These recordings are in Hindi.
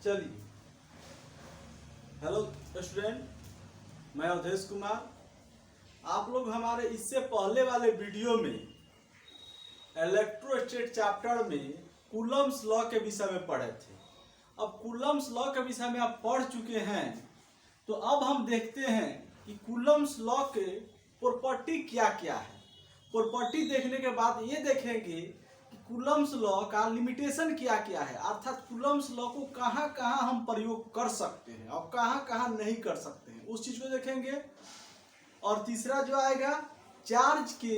चलिए, हेलो स्टूडेंट, मैं अवधेश कुमार। आप लोग हमारे इससे पहले वाले वीडियो में इलेक्ट्रोस्टैटिक चैप्टर में कूलम्ब्स लॉ के विषय में पढ़े थे। अब कूलम्ब्स लॉ के विषय में आप पढ़ चुके हैं, तो अब हम देखते हैं कि कूलम्ब्स लॉ के प्रॉपर्टी क्या क्या है। प्रॉपर्टी देखने के बाद ये देखेंगे कि कूलम्ब्स लॉ का लिमिटेशन क्या क्या है, अर्थात कूलम्ब्स लॉ को कहाँ कहाँ हम प्रयोग कर सकते हैं और कहाँ कहाँ नहीं कर सकते हैं, उस चीज को देखेंगे। और तीसरा जो आएगा चार्ज के,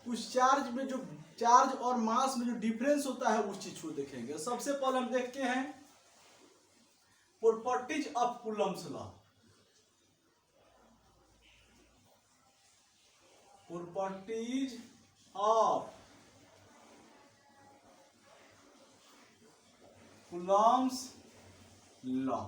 उस चार्ज में जो चार्ज और मास में जो डिफरेंस होता है उस चीज को देखेंगे। सबसे पहले हम देखते हैं properties of Coulomb's law. Properties of Coulomb's law.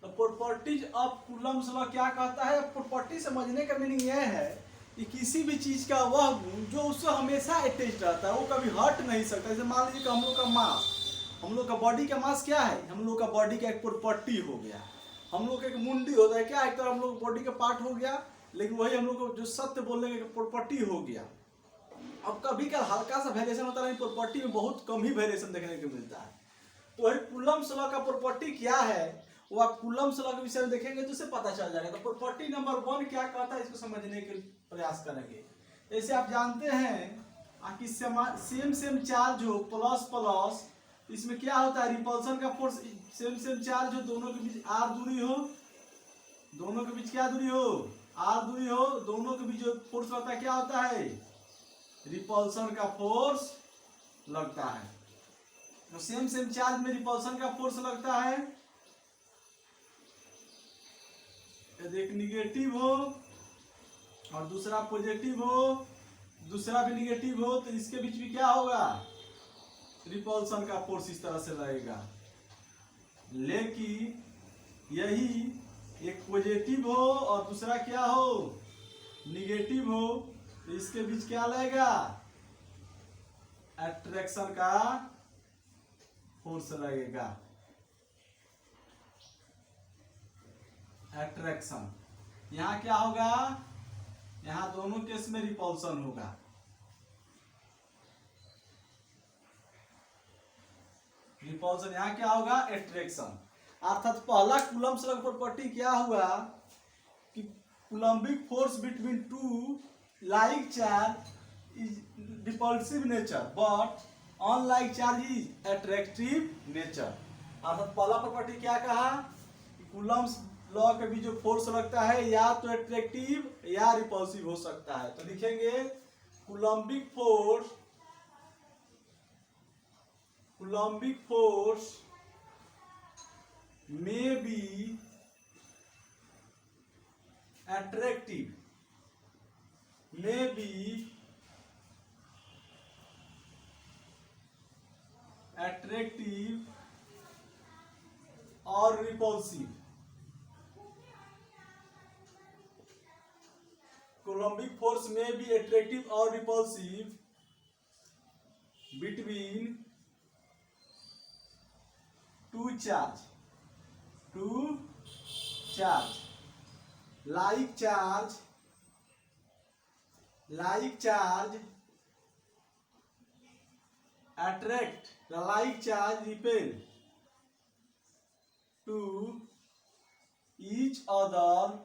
तो प्रॉपर्टीज ऑफ कूलम्ब्स लॉ क्या कहता है? प्रॉपर्टी समझने का मीनिंग यह है कि किसी भी चीज का वह गुण जो उससे हमेशा अटैच रहता है, वो कभी हट नहीं सकता। जैसे मान लीजिए कि हम लोग का मास, हम लोग का बॉडी का मास क्या है? हम लोग का बॉडी का एक प्रॉपर्टी हो गया। हम लोग का एक मुंडी होता है, क्या एक तो हम लोग बॉडी का पार्ट हो गया, लेकिन वही हम लोग को जो सत्य बोलने का प्रॉपर्टी हो गया। अब कभी का हल्का सा वेरिएशन होता है, प्रॉपर्टी में बहुत कम ही वेरिएशन देखने को मिलता है। तो वही कूलम्ब्स लॉ का प्रॉपर्टी क्या है वो आप कूलम्ब्स लॉ के विषय में देखेंगे तो उसे पता चल जाएगा। तो प्रॉपर्टी नंबर 1 क्या कहता है, इसको समझने के प्रयास करेंगे। जैसे आप जानते हैं कि सेम चार्ज हो प्लस प्लस, इसमें क्या होता है? रिपल्सन का फोर्स सेम चार्ज हो, दोनों के बीच आर दूरी हो, दोनों के बीच क्या दूरी हो? आर दूरी हो, दोनों के बीच जो फोर्स लगता है क्या होता है? रिपल्सन का फोर्स लगता है। तो सेम चार्ज में रिपल्सन का फोर्स लगता है। एक निगेटिव हो और दूसरा पॉजिटिव हो, दूसरा भी निगेटिव हो, तो इसके बीच में क्या होगा? रिपल्सन का फोर्स इस तरह से लगेगा। लेकिन यही एक पॉजिटिव हो और दूसरा क्या हो? निगेटिव हो, तो इसके बीच क्या लगेगा? अट्रैक्शन का फोर्स लगेगा। अट्रैक्शन यहां क्या होगा? यहां दोनों केस में रिपल्सन होगा। रिपल्सन यहां क्या होगा? अट्रैक्शन। अर्थात पहला कूलम्ब्स लॉ प्रॉपर्टी क्या हुआ कि Coulombic force between to like charge is repulsive nature but unlike charge is attractive nature. अर्थात पहला प्रॉपर्टी क्या कहा कि कूलम्ब्स लॉ के बीच जो फोर्स लगता है या तो अट्रैक्टिव या रिपल्सिव हो सकता है। तो लिखेंगे Coulombic force may be attractive, may be attractive or repulsive. Coulombic force may be attractive or repulsive between two charge. Like charge attract, the like charge repel to each other,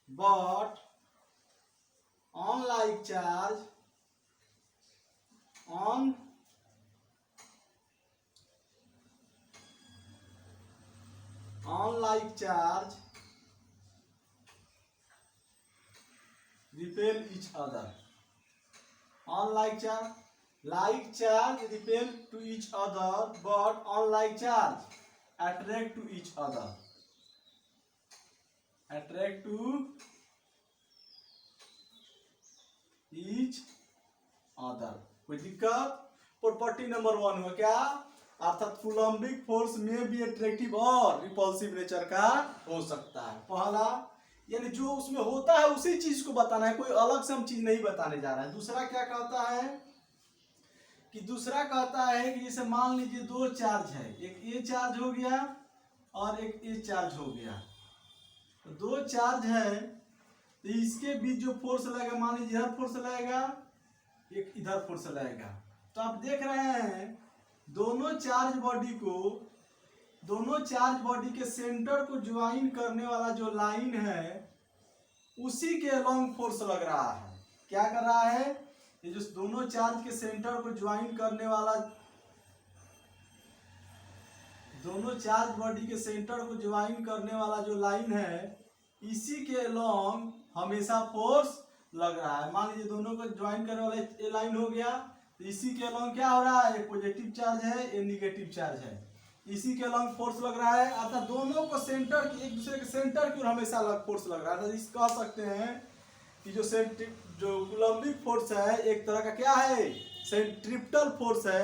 but unlike charge repel each other. Unlike charge, like charge repel to each other, but unlike charge attract to each other. Attract to each other. कोई दिक्कत? प्रॉपर्टी नंबर 1 हुआ क्या? अर्थात कूलम्बिक फोर्स में भी अट्रैक्टिव और रिपल्सिव नेचर का हो सकता है। पहला यानी जो उसमें होता है उसी चीज को बताना है, कोई अलग से हम चीज नहीं बताने जा रहे हैं। दूसरा क्या कहता है कि दूसरा कहता है कि जैसे मान लीजिए दो चार्ज है, एक ए चार्ज हो गया और एक ए चार्ज हो गया, तो दो चार्ज है तो इसके बीच जो फोर्स लगेगा, मान लीजिए इधर फोर्स लगेगा, एक इधर फोर्स लगेगा। तो आप देख रहे हैं दोनों चार्ज बॉडी के सेंटर को ज्वाइन करने वाला जो लाइन है उसी के अलोंग फोर्स लग रहा है। क्या कर रहा है, ये जो दोनों चार्ज के सेंटर को ज्वाइन करने वाला, दोनों चार्ज बॉडी के सेंटर को ज्वाइन करने वाला जो लाइन है इसी के अलोंग हमेशा फोर्स लग रहा है। मान लीजिए दोनों को ज्वाइन करने वाला ये लाइन हो गया, तो इसी के अलोंग क्या हो रहा है, पॉजिटिव चार्ज है, ये निगेटिव चार्ज है, इसी के अलोंग फोर्स लग रहा है। अर्थात दोनों को सेंटर की, एक दूसरे के सेंटर की ओर हमेशा फोर्स लग रहा है। इस कह सकते हैं कि जो कूलम्बिक फोर्स है एक तरह का क्या है, सेंट्रिपिटल फोर्स है,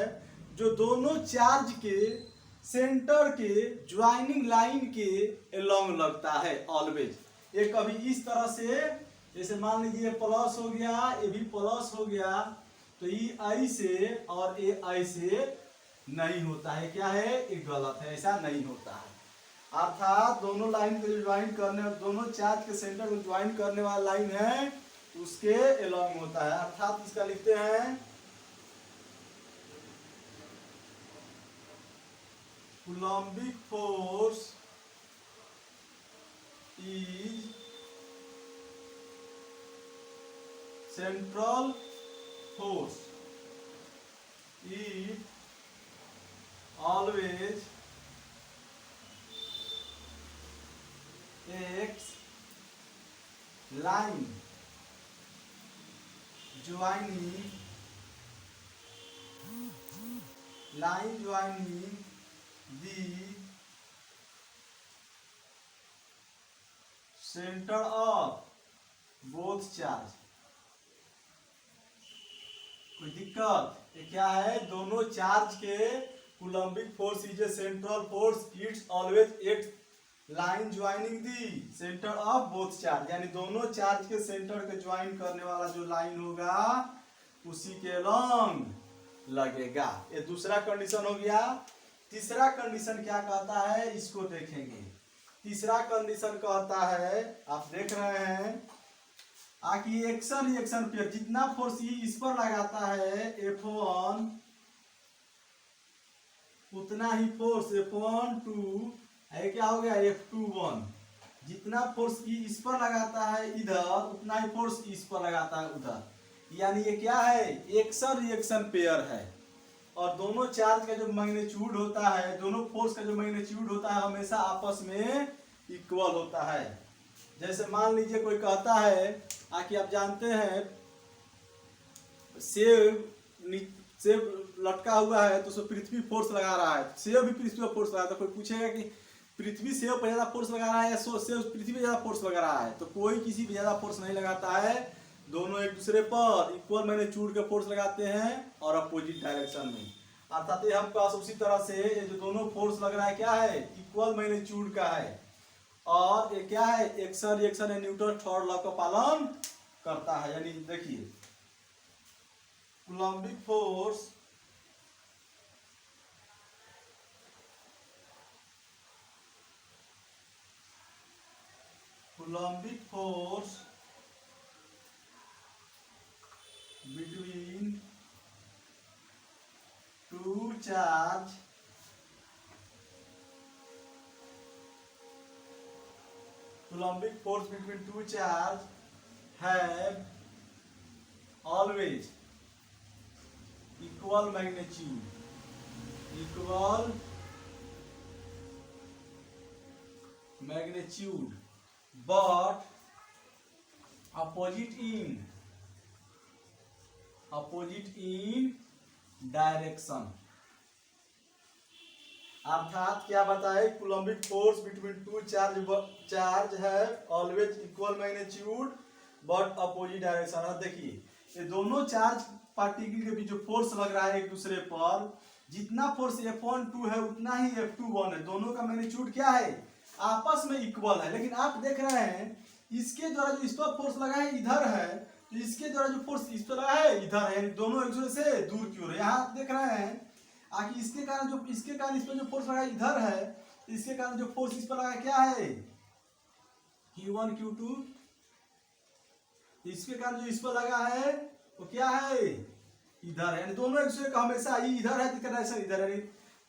जो दोनों चार्ज के सेंटर के ज्वाइनिंग लाइन के अलोंग लगता है ऑलवेज। ये कभी इस तरह से, जैसे मान लीजिए प्लस हो गया, ये भी प्लस हो गया, तो ये आई से और ये आई से नहीं होता है। क्या है, ये गलत है, ऐसा नहीं होता है। अर्थात दोनों लाइन को ज्वाइन करने, दोनों चार्ज के सेंटर को ज्वाइन करने वाला लाइन है उसके अलोंग होता है। अर्थात इसका लिखते हैं Coulombic force is central force, it always acts line joining the center of both charge। कोई दिक्कत, ये क्या है, दोनों चार्ज के Coulombic force is a central force, it's always act line joining the centre of both charge, यानी दोनों चार्ज के सेंटर के ज्वाइन करने वाला जो लाइन होगा उसी के अलोंग लगेगा। ये दूसरा कंडीशन हो गया। तीसरा कंडीशन क्या कहता है, इसको देखेंगे। तीसरा कंडीशन कहता है, आप देख रहे हैं आकि एक्शन रिएक्शन पेयर जितना फोर्स इस पर लगाता है F1 उतना ही फोर्स F1 2 है, क्या हो गया F2 1। जितना फोर्स इस पर लगाता है इधर उतना ही फोर्स इस पर लगाता है उधर, यानी ये क्या है, एक्शन रिएक्शन पेयर है। और दोनों चार्ज का जो मैग्नीट्यूड होता है, दोनों फोर्स का जो मैग्नीट्यूड होता है हमेशा आपस में इक्वल होता है। जैसे मान लीजिए कोई कहता है कि आप जानते हैं सेब लटका हुआ है तो उसमें पृथ्वी फोर्स लगा रहा है, सेब भी पृथ्वी पर फोर्स लगा, तो कोई पूछेगा कि पृथ्वी सेब पर ज्यादा फोर्स लगा रहा है या सेब पृथ्वी पर ज्यादा फोर्स लगा रहा है, तो कोई किसी पे ज्यादा फोर्स नहीं लगाता है, दोनों एक दूसरे पर इक्वल मैग्नीट्यूड के फोर्स लगाते हैं और अपोजिट डायरेक्शन में। अर्थात हम पास उसी तरह से ये जो दोनों फोर्स लग रहा है क्या है, इक्वल मैग्नीट्यूड का है, और ये क्या है, एक्शन रिएक्शन या न्यूटन थर्ड लॉ का पालन करता है। यानी देखिए Coulombic force between two charge have always equal magnitude, but opposite in direction. अर्थात क्या बताए, Coulombic force between two charge है always equal magnitude but opposite direction. देखिए ये दोनों चार्ज पार्टिकल के बीच जो फोर्स लग रहा है एक दूसरे पर, जितना फोर्स F1 2 है उतना ही F2 1 है, दोनों का मैग्नीट्यूड क्या है, आपस में इक्वल है। लेकिन आप देख रहे हैं इसके द्वारा जो इस पर फोर्स लगा है इधर है, इसके द्वारा जो फोर्स इस पर लगा है इधर है, यानी दोनों एक दूसरे से दूर की ओर है। यहाँ आप देख रहे हैं आखिर इसके कारण इस पर जो फोर्स लगा इधर है, इसके कारण जो फोर्स इस पर लगा क्या है Q1 Q2। इसके कारण जो इस पर लगा है वो क्या है इधर है, यानी दोनों एक दूसरे का हमेशा इधर है डायरेक्शन इधर है,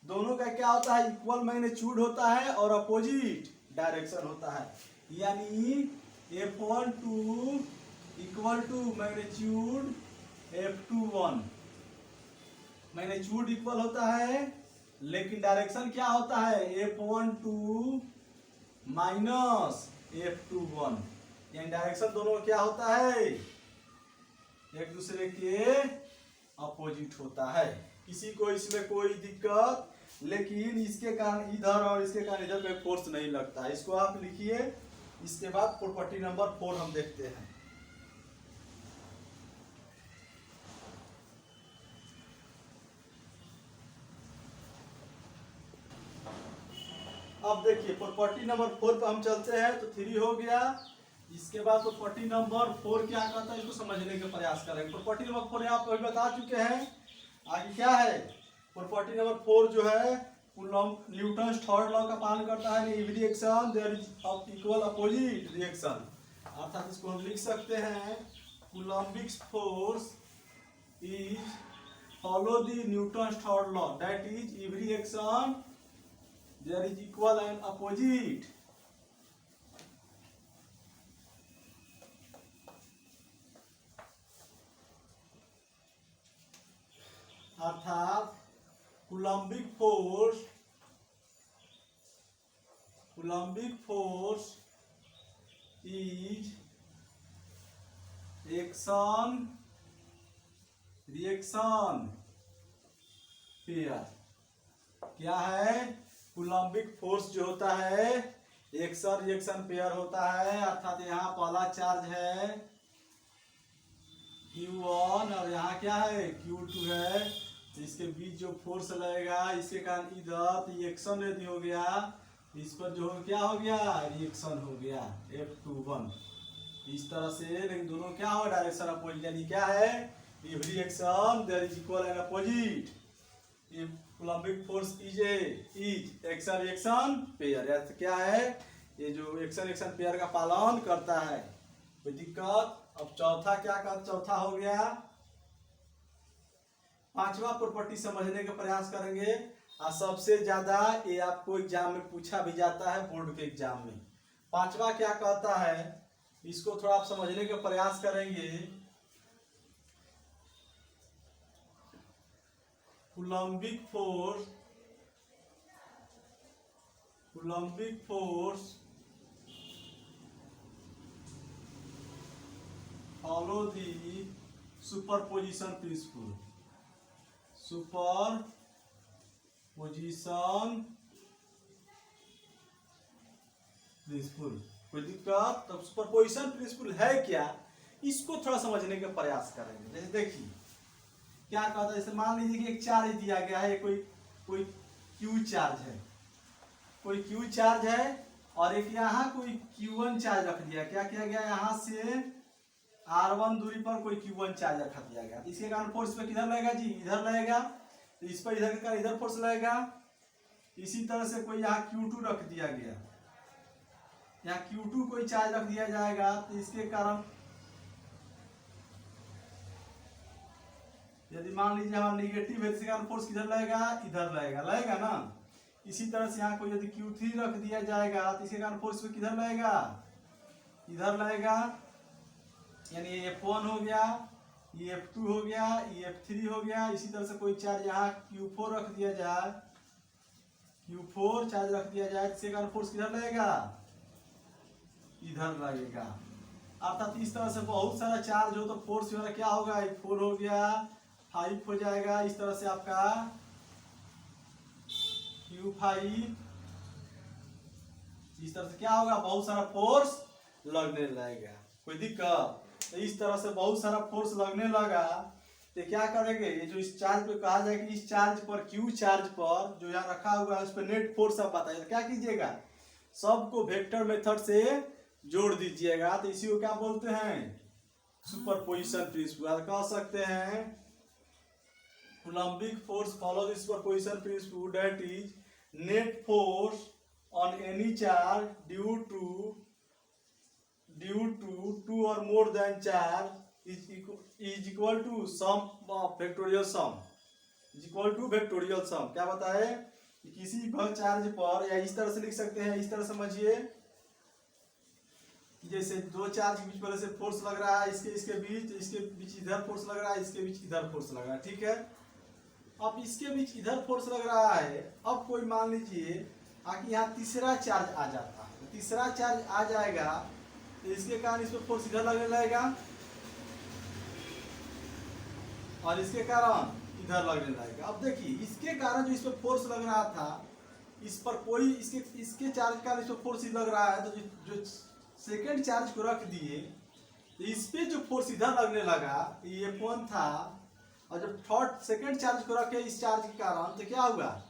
दोनों का क्या होता है इक्वल मैग्नीट्यूड होता है और अपोजिट डायरेक्शन होता है। यानी F12 equal to magnitude F21, magnitude equal होता है लेकिन डायरेक्शन क्या होता है F12 माइनस F21, यानी डायरेक्शन दोनों क्या होता है एक दूसरे के अपोजिट होता है। किसी को इसमें कोई दिक्कत, लेकिन इसके कारण इधर और इसके कारण इधर पे फोर्स नहीं लगता है। इसको आप लिखिए, इसके बाद प्रॉपर्टी नंबर 4 हम देखते हैं। अब देखिए प्रॉपर्टी नंबर 4 पर हम चलते हैं, तो 3 हो गया। इसके बाद प्रॉपर्टी नंबर 4 क्या कहता है इसको समझने का प्रयास करेंगे। प्रॉपर्टी नंबर 4 आप अभी बता चुके हैं, आगे क्या है प्रॉपर्टी नंबर 4 जो है न्यूटन्स थर्ड लॉ का पालन करता है, every reaction there is of equal opposite reaction. अर्थात इसको हम लिख सकते हैं Coulombic force is follow the Newton's third law that is every reaction there is equal and opposite. अर्थात Coulombic force is action reaction pair. क्या है कूलम्बिक फोर्स जो होता है एक्शन रिएक्शन पेयर होता है। अर्थात यहाँ पहला चार्ज है Q1 और यहाँ क्या है Q2 है, इसके बीच जो फोर्स लगेगा इसके कारण इधर रिएक्शन यदि हो गया, इस पर जो क्या हो गया रिएक्शन हो गया F21 इस तरह से। लेकिन दोनों क्या हो डायरेक्शन अपोजिट, यानी क्या है every reaction there is equal and opposite. Coulombic force is action reaction pair. अर्थ क्या है ये जो एक्शन रिएक्शन पेयर का पालन करता है। कोई दिक्कत? अब चौथा क्या कर चौथा हो गया, पांचवा प्रॉपर्टी समझने का प्रयास करेंगे। और सबसे ज्यादा ये आपको एग्जाम में पूछा भी जाता है बोर्ड के एग्जाम में। पांचवा क्या कहता है इसको थोड़ा आप समझने का प्रयास करेंगे। Coulombic force follow the superposition principle। कोई दिक्कत? तब सुपरपोजिशन प्रिंसिपल है क्या, इसको थोड़ा समझने का प्रयास करेंगे। जैसे देखिए क्या कहता है, जैसे मान लीजिए कि एक चार्ज दिया गया है, कोई क्यू चार्ज है, कोई क्यू चार्ज है और एक यहाँ कोई Q1 चार्ज रख दिया। क्या किया गया यहाँ से R1 दूरी पर कोई Q1 चार्ज रखा दिया गया। इसके कारण फोर्स पे किधर लगेगा जी इधर लगेगा, तो इस पर इधर के कारण इधर फोर्स लगेगा। इसी तरह से कोई यहाँ Q2 रख दिया गया, यहाँ Q2 कोई चार्ज रख दिया जाएगा, तो इसके कारण यदि मान लीजिए हमारा निगेटिव है, इसके कारण फोर्स किधर लगेगा इधर लगेगा ना। इसी तरह से यहाँ कोई यदि Q3 रख दिया जाएगा, तो इसके कारण फोर्स किधर लगेगा इधर लगेगा। यानी ये F1 हो गया, ये F2 हो गया, ये F3 हो गया। इसी तरह से कोई चार्ज यहाँ Q4 रख दिया जाए, Q4 चार्ज रख दिया जाए, इसके कारण फोर्स किधर लगेगा इधर लगेगा। अर्थात इस तरह से बहुत सारा चार्ज हो तो फोर्स जो है क्या होगा 4 हो गया 5 हो जाएगा। इस तरह से आपका Q5 इस तरह से क्या होगा बहुत सारा फोर्स लगने लगेगा। कोई दिक्कत? तो इस तरह से बहुत सारा फोर्स लगने लगा तो क्या करेंगे, ये जो इस चार्ज पे कहा जाए कि इस चार्ज पर Q चार्ज पर जो यहाँ रखा हुआ है उस पर नेट फोर्स आप बताइए। क्या कीजिएगा सबको वेक्टर मेथड से जोड़ दीजिएगा, तो इसी को क्या बोलते हैं सुपरपोजिशन प्रिंसिपल कह सकते हैं Coulombic force follow the superposition principle that is net force on any charge due to two or more than charge is equal to sum of factorial sum is equal to factorial sum। क्या बताए कि किसी भी चार्ज पर, या इस तरह से लिख सकते हैं, इस तरह समझिए कि जैसे दो चार्ज के बीच पहले से फोर्स लग रहा है, इसके बीच इधर फोर्स लग रहा है, इसके बीच इधर फोर्स लग रहा है, ठीक है। अब इसके बीच इधर फोर्स लग रहा है, अब कोई मान लीजिए आकि यहाँ तीसरा चार्ज आ जाता है, तीसरा चार्ज आ जाएगा तो इसके कारण इस पर फोर्स इधर लगने लगेगा और इसके कारण इधर लगने लगेगा। अब देखिए इसके कारण जो इस पर फोर्स लग रहा था, इस पर कोई इसके चार्ज का इस पर फोर्स लग रहा है, तो जो सेकेंड चार्ज को रख दिए तो इस पे जो फोर्स इधर लगने लगा ये F1 था, और जब थर्ड सेकेंड चार्ज को रखे इस चार्ज के कारण तो क्या हुआ,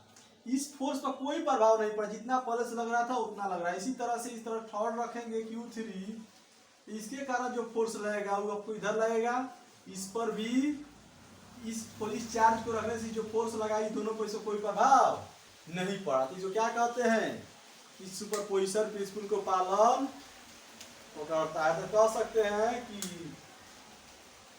इस फोर्स पर कोई प्रभाव नहीं पड़ा, जितना पहले से लग रहा था उतना लग रहा है। इसी तरह से इस तरह थर्ड रखेंगे Q3, इसके कारण जो फोर्स लगेगा वो आपको इधर लगेगा, इस पर भी इस चार्ज को रखने से जो फोर्स लगा इस दोनों पर कोई प्रभाव नहीं पड़ा। तो जो क्या कहते हैं इस सुपरपोजिशन प्रिंसिपल को पालन वो करता है। तो कह सकते हैं कि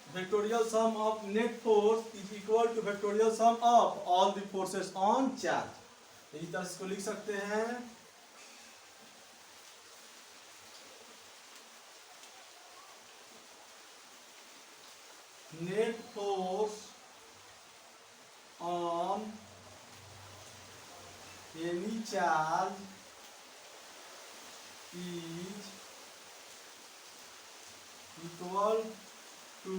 factorial sum of net force is equal to factorial sum of all the forces on charge। इस तरह से इसको लिख सकते हैं net force on any charge is equal to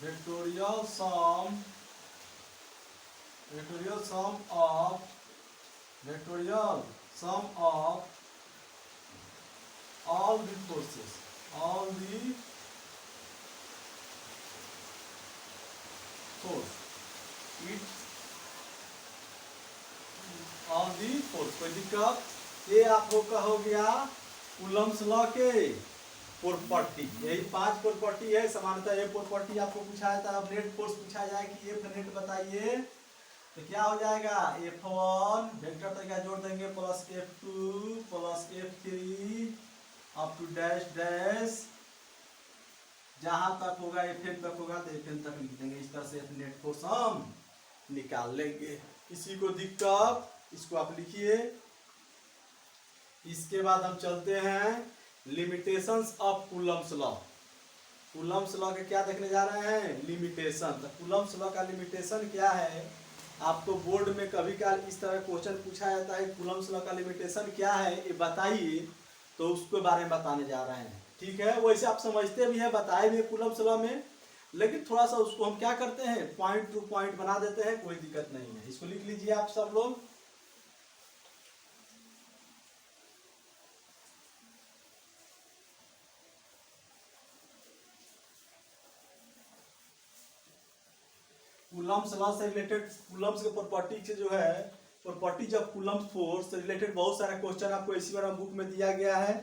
factorial sum of all the forces कोई दिक्कत। ये आपको हो गया कूलम्ब्स लॉ के प्रॉपर्टी, यही 5 प्रॉपर्टी है। सामान्यतः ये प्रॉपर्टी आपको पूछा जाता है, अब नेट फोर्स पूछा जाए कि F नेट बताइए तो क्या हो जाएगा, F1 वेक्टर तरीका जोड़ देंगे plus F2 plus F3 up to dash dash, जहां तक होगा Fn तक होगा तो Fn तक लिख देंगे। इस तरह से F नेट फोर्स हम निकाल लेंगे। किसी को दिक्कत इसको आप लिखिए। इसके बाद हम चलते हैं limitations of Coulomb's law. Coulomb's law के क्या देखने जा रहे हैं, लिमिटेशन। तो कूलम्ब्स लॉ का लिमिटेशन क्या है, आपको बोर्ड में कभी काल इस तरह क्वेश्चन पूछा जाता है कूलम्ब्स लॉ का लिमिटेशन क्या है ये बताइए, तो उसके बारे में बताने जा रहे हैं। ठीक है, वैसे आप समझते भी हैं, बताए भी कूलम्ब्स लॉ में, लेकिन थोड़ा सा उसको हम क्या करते हैं पॉइंट टू पॉइंट बना देते हैं, कोई दिक्कत नहीं है। इसको लिख लीजिए आप सब लोग। कूलम्ब्स लॉ से रिलेटेड कूलम्ब्स के प्रॉपर्टी से जो है प्रॉपर्टीज ऑफ कूलम्ब्स फोर्स से रिलेटेड बहुत सारा क्वेश्चन आपको इसी बार बुक में दिया गया है,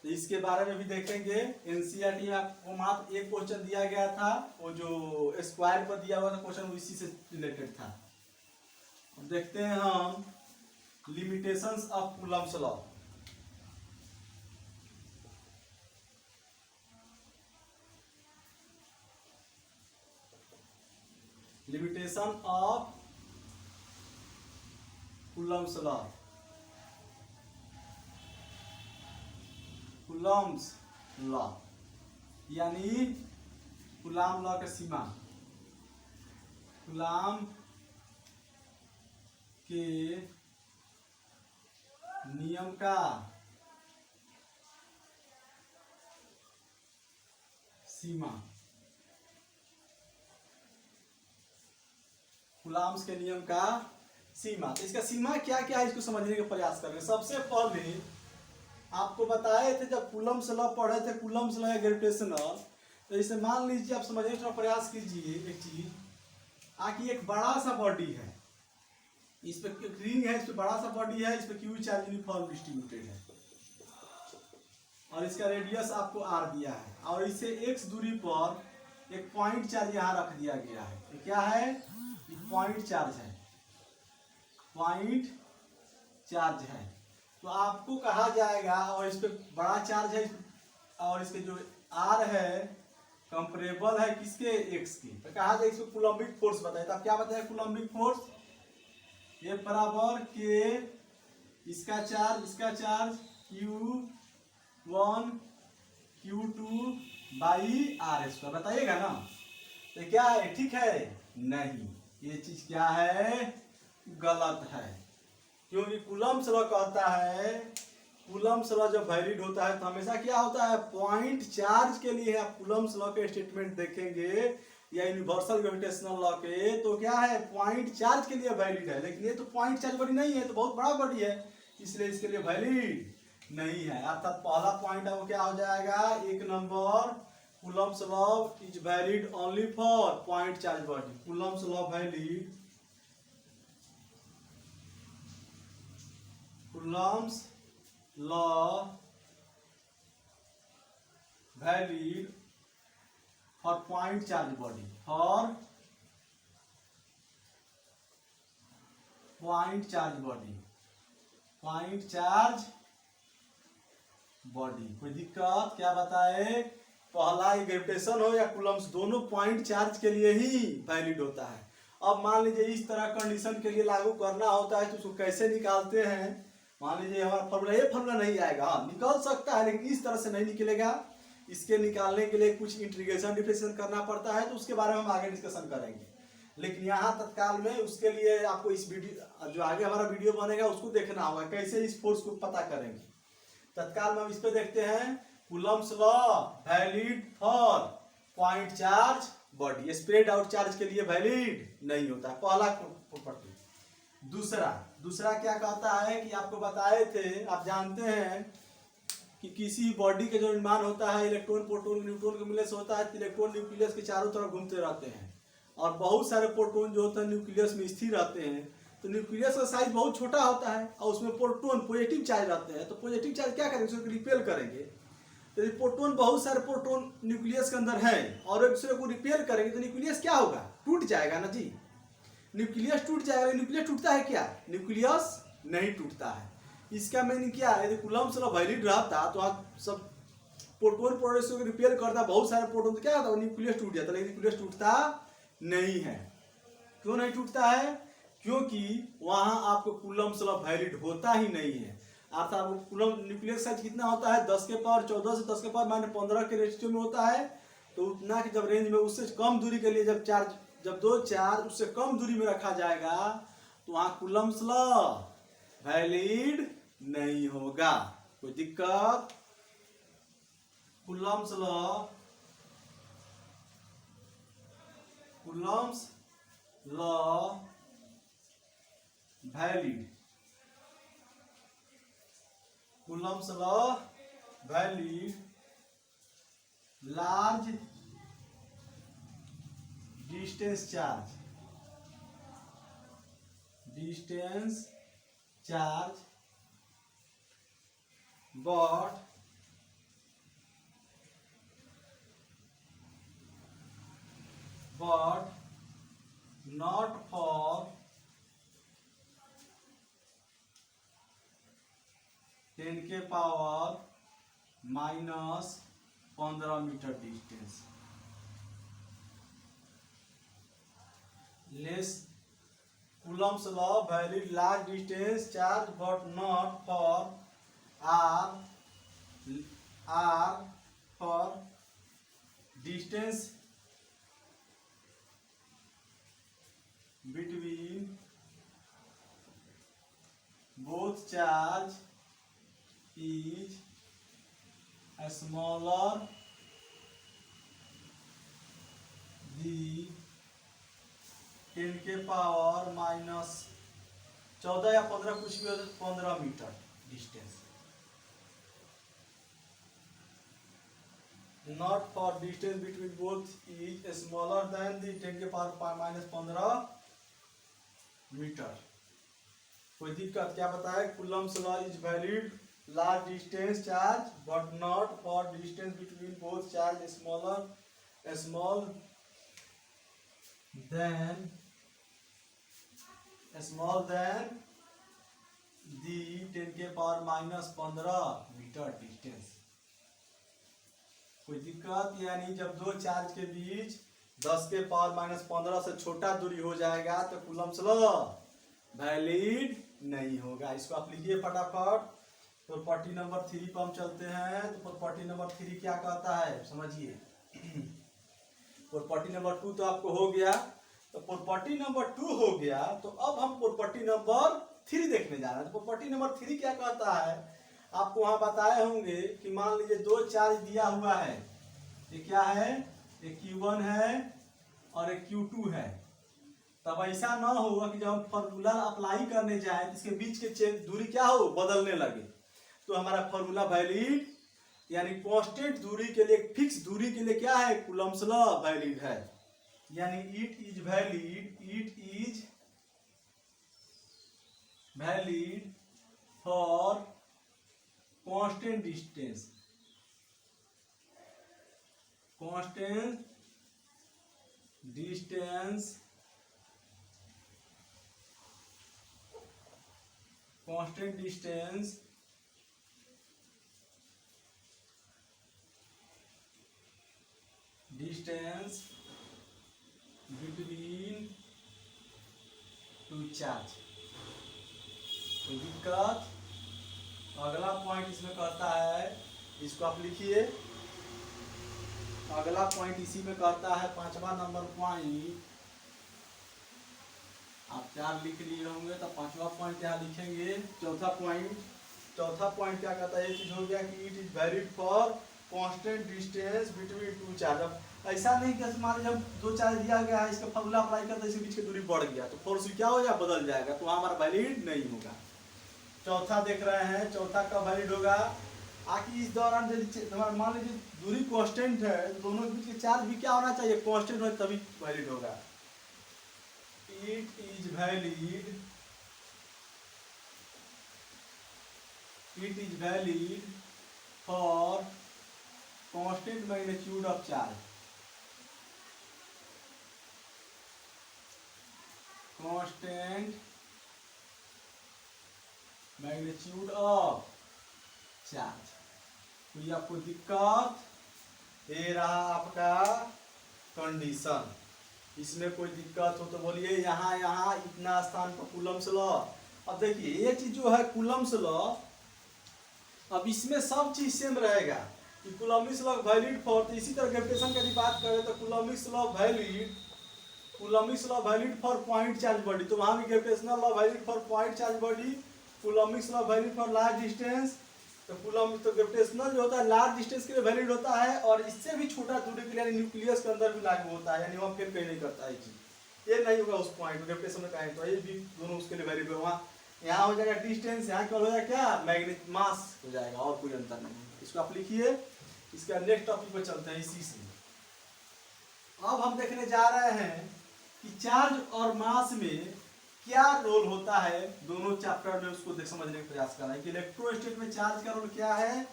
तो इसके बारे में भी देखेंगे। एनसीईआरटी में आपको मात्र एक क्वेश्चन दिया गया था, वो जो स्क्वायर पर दिया हुआ था क्वेश्चन, वो इसी से रिलेटेड था। अब देखते हैं हम limitations of Coulomb's law. Limitation of Coulomb's law. Coulomb's law यानी कूलाम लॉ का सीमा, कूलाम के नियम का सीमा। कूलम्ब्स के नियम का सीमा, तो इसका सीमा क्या क्या है इसको समझने का प्रयास करेंगे। सबसे पहले आपको बताए थे जब कूलम्ब्स लॉ पढ़े थे, कूलम्ब्स लॉ ग्रेविटेशनल, तो इसे मान लीजिए आप समझने का प्रयास कीजिए एक चीज, आकि एक बड़ा सा बॉडी है, इस पे रिंग है, इस पे बड़ा सा बॉडी है, इस पे क्यू चार्ज यूनिफॉर्म डिस्ट्रीब्यूटेड है। और इसका रेडियस आपको r दिया है और इसे x दूरी पर एक पॉइंट चार्ज यहाँ रख दिया गया है। ये क्या है? ये पॉइंट चार्ज है, पॉइंट चार्ज है। तो आपको कहा जाएगा, और इस पे बड़ा चार्ज है और इसके जो r है कंपरेबल है किसके? x की। तो कहा जाए इसको कूलम्बिक फोर्स बताए। तो आप क्या बताए? कूलम्बिक फोर्स F बराबर के इसका charge Q1 Q2 by R square. बताइएगा ना। तो क्या है? ठीक है? नहीं, ये चीज क्या है? गलत है। क्योंकि कूलम्ब्स लॉ कहता है, कूलम्ब्स लॉ जब वैलिड होता है तो हमेशा क्या होता है? पॉइंट चार्ज के लिए आप कूलम्ब्स लॉ के स्टेटमेंट देखेंगे या यूनिवर्सल ग्रेविटेशनल लॉ के, तो क्या है? पॉइंट चार्ज के लिए वैलिड है। लेकिन ये तो पॉइंट चार्ज बॉडी नहीं है, तो बहुत बड़ा बॉडी है, इसलिए इसके लिए वैलिड नहीं है। अर्थात पहला पॉइंट आपको क्या हो जाएगा? 1 number, Coulomb's law is valid only for point charge body. Coulomb's law valid, Coulomb's law valid for point charge body, for point charge body, point charge body. कोई दिक्कत? क्या बताए? पहला ग्रेविटेशन हो या कूलम्ब्स, दोनों पॉइंट चार्ज के लिए ही वैलिड होता है। अब मान लीजिए इस तरह कंडीशन के लिए लागू करना होता है तो उसको कैसे निकालते हैं? मान लीजिए हमारा फॉर्मूला, ये फॉर्मूला नहीं आएगा, हाँ निकल सकता है लेकिन इस तरह से नहीं निकलेगा। इसके निकालने के लिए कुछ इंटीग्रेशन डिफरेंशिएशन करना पड़ता है, तो उसके बारे में हम आगे डिस्कशन करेंगे। लेकिन यहाँ तत्काल में उसके लिए आपको इस वीडियो, जो आगे हमारा वीडियो बनेगा उसको देखना होगा कैसे इस फोर्स को पता करेंगे। तत्काल में हम इस पे देखते हैं, Coulomb's law valid for point charge body, spread out charge के लिए वैलिड नहीं होता है। पहला प्रॉपर्टी। दूसरा क्या कहता है कि आपको बताए थे, आप जानते हैं कि किसी बॉडी के जो निर्माण होता है इलेक्ट्रॉन प्रोटॉन न्यूट्रॉन के मिलने से होता है। तो इलेक्ट्रॉन न्यूक्लियस के चारों तरफ घूमते रहते हैं और बहुत सारे प्रोटॉन जो होते हैं न्यूक्लियस में स्थिर रहते हैं। तो न्यूक्लियस का साइज बहुत छोटा होता है और उसमें प्रोटॉन पॉजिटिव चार्ज रहते हैं। तो पॉजिटिव चार्ज क्या करेंगे? उसको रिपेल करेंगे। तो यदि प्रोटॉन, बहुत सारे प्रोटॉन न्यूक्लियस के अंदर हैं और एक दूसरे को रिपेल करेंगे तो न्यूक्लियस क्या होगा? टूट जाएगा ना जी। न्यूक्लियस टूट जाएगा। न्यूक्लियस टूटता है क्या? न्यूक्लियस नहीं टूटता है। इसका मीनिंग क्या है? यदि कूलम्ब्स लॉ वैलिड रहता तो आप सब प्रोटॉन प्रोडक्ट्स को रिपेयर करता, बहुत सारे प्रोटॉन, तो क्या होता? न्यूक्लियस टूट जाता। लेकिन न्यूक्लियस टूटता नहीं है। क्यों नहीं टूटता है? क्योंकि वहां आपको कूलम्ब्स लॉ वैलिड होता ही नहीं है। अर्थात कूलम्ब न्यूक्लियस साइज कितना होता है? 10 के पावर 14 से 10 के पावर -15 के रेशियो में होता है। तो उतना की जब रेंज में, उससे कम दूरी के लिए जब दो चार्ज उससे कम दूरी में रखा जाएगा तो वहां कूलम्ब्स लॉ वैलिड नहीं होगा। कोई दिक्कत? Coulomb's law valid, Coulomb's law valid large distance charge, but not for 10 के power -15 metre distance. Less Coulomb's law valid large distance charge but not for R for distance between both charge is smaller the 10 के पावर -14 या 15, कुछ भी हो, 15 metre distance. Not for distance between both is smaller than the 10 के पावर -15 मीटर। कोई दिक्कत? क्या बताए? Coulomb's law is valid large distance charge but not for distance between both charge small than the 10 के पावर -15 मीटर डिस्टेंस। कोई दिक्कत? यानी जब दो चार्ज के बीच 10 के पावर -15 से छोटा दूरी हो जाएगा तो कूलम्स लॉ वैलिड नहीं होगा। इसको आप लिखिए फटाफट। प्रॉपर्टी नंबर 3 पर हम चलते हैं। तो प्रॉपर्टी नंबर 3 क्या कहता है समझिए। प्रॉपर्टी नंबर 2 तो आपको हो गया, तो प्रॉपर्टी नंबर 2 हो गया, तो अब हम प्रॉपर्टी नंबर 3 देखने जा रहे हैं। तो प्रॉपर्टी नंबर 3 क्या कहता है, आपको वहां बताए होंगे कि मान लीजिए दो चार्ज दिया हुआ है, ये क्या है, एक Q1 है और एक Q2 है। तब ऐसा ना होगा कि जब हम फॉर्मूला अप्लाई करने जाए तो इसके बीच के दूरी क्या हो, बदलने लगे। तो हमारा फॉर्मूला वैलिड, यानी कांस्टेंट दूरी के लिए, फिक्स दूरी के लिए क्या है, कूलम्स लॉ वैलिड है। यानी it is valid for constant distance, constant distance between two charge. कोई दिक्कत? अगला पॉइंट इसमें कहता है, इसको आप लिखिए। अगला पॉइंट इसी में कहता है, 5वां नंबर पॉइंट। आप 4 लिख लिए होंगे तो 5वां पॉइंट यहाँ लिखेंगे। चौथा पॉइंट क्या कहता है, ये चीज हो गया कि it is valid for constant distance between two charge. अब ऐसा नहीं कि मान लीजिए दो चार्ज दिया गया है, इसका फॉर्मूला अप्लाई करते हैं, इसके बीच की दूरी बढ़ गया तो फोर्स क्या हो जाएगा, बदल जाएगा, तो वहां हमारा वैलिड नहीं होगा। चौथा देख रहे हैं, चौथा का वैलिड होगा आखिर इस दौरान मान लीजिए दूरी कांस्टेंट है, तो दोनों के बीच के चार्ज भी क्या होना चाहिए, कांस्टेंट हो, तभी वैलिड होगा। It is valid for constant magnitude of charge, constant magnitude of charge. कोई आपको दिक्कत? ये रहा आपका कंडीशन। इसमें कोई दिक्कत हो तो बोलिए। यहाँ इतना स्थान पर कूलम्स लॉ। अब देखिए ये चीज जो है कूलम्स लॉ, अब इसमें सब चीज सेम रहेगा कि कूलम्बिक लॉ वैलिड फॉर, तो इसी तरह ग्रेविटेशन की बात करें तो Coulombic law valid for point charge body, तो वहां भी gravitational law valid for point charge body, Coulombic law valid for large distance. तो कूलम्ब तो ग्रेविटेशनल जो होता है लार्ज डिस्टेंस के लिए वैलिड होता है, और इससे भी छोटा दूरी के लिए न्यूक्लियस के अंदर भी लागू होता है, यानी वहाँ फिर कहीं नहीं करता है चीज। ये नहीं होगा उस पॉइंट ग्रेविटेशन में कहें तो ये भी दोनों उसके लिए वैलिड होगा। यहाँ हो जाएगा डिस्टेंस, यहाँ क्या हो जाएगा, क्या मैग्नेट मास हो जाएगा, और कोई अंतर नहीं। इसको आप लिखिए। इसका नेक्स्ट टॉपिक पर चलते हैं इसी से। अब हम देखने जा रहे हैं कि चार्ज और मास में क्या रोल होता है, दोनों चैप्टर में उसको समझने का प्रयास करना है कि इलेक्ट्रोस्टेट में चार्ज का रोल क्या है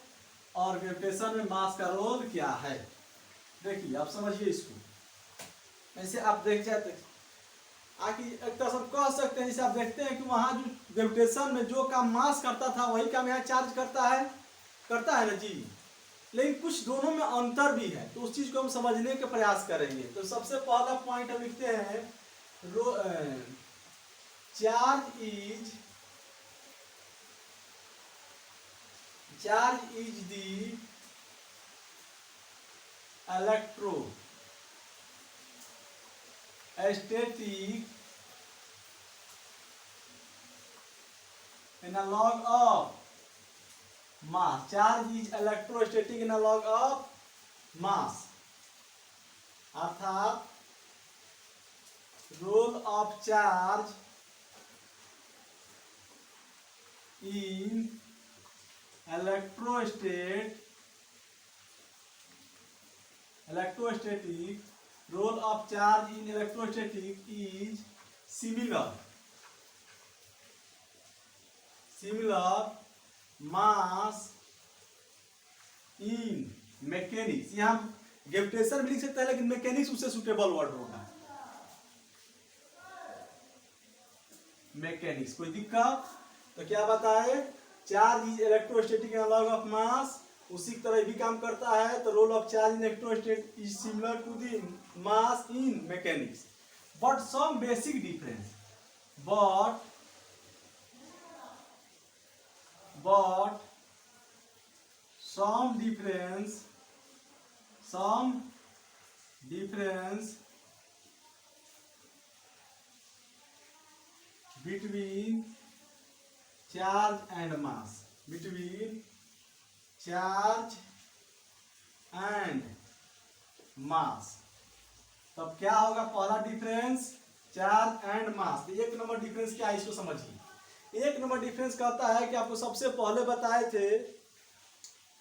और ग्रेविटेशन में मास का रोल क्या है। देखिए आप समझिए इसको। ऐसे आप देख जाते आखिर एक तरह से कह सकते हैं, जैसे आप देखते हैं कि वहां जो ग्रेविटेशन में जो काम मास करता था वही काम यहाँ चार्ज करता है ना जी। लेकिन कुछ दोनों में अंतर भी है, तो उस चीज को हम समझने का प्रयास करेंगे। तो सबसे पहला पॉइंट हम लिखते हैं, charge is the electrostatic analog of mass. Charge is electrostatic analog of mass. अर्थात role of charge in electrostatic role of charge in electrostatic is similar mass in mechanics. यहाँ ग्रेविटेशन भी लिख सकते हैं, लेकिन मैकेनिक्स उससे सुटेबल वर्ड होगा। मैकेनिक्स, कोई दिक्कत? तो क्या बताए, charge is electrostatic analogue of mass, उसी की तरह भी काम करता है। तो role of charge in electrostatic is similar to the mass in mechanics, but some basic difference, but some difference between charge and mass, between charge and mass। तब क्या होगा, पहला डिफरेंस चार्ज एंड मास। एक नंबर डिफरेंस क्या है, इसको समझिए। एक नंबर डिफरेंस कहता है कि आपको सबसे पहले बताए थे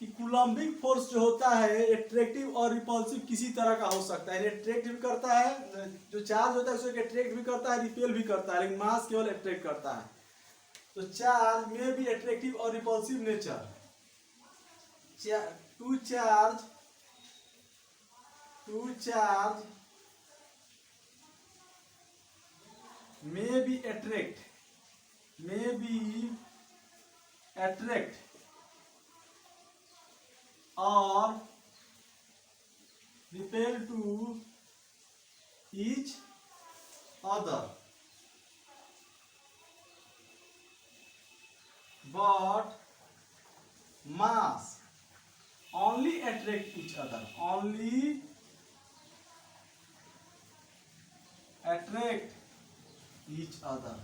कि कूलम्बिक फोर्स जो होता है एट्रैक्टिव और रिपल्सिव किसी तरह का हो सकता है। एट्रैक्ट भी करता है, जो चार्ज होता है उसको एट्रैक्ट भी करता है, रिपेल भी करता है, लेकिन मास केवल एट्रैक्ट करता है। तो चार्ज में भी एट्रैक्टिव और repulsive nature. Two charge may be attract or repel to each other, but mass only attract each other, only attract each other।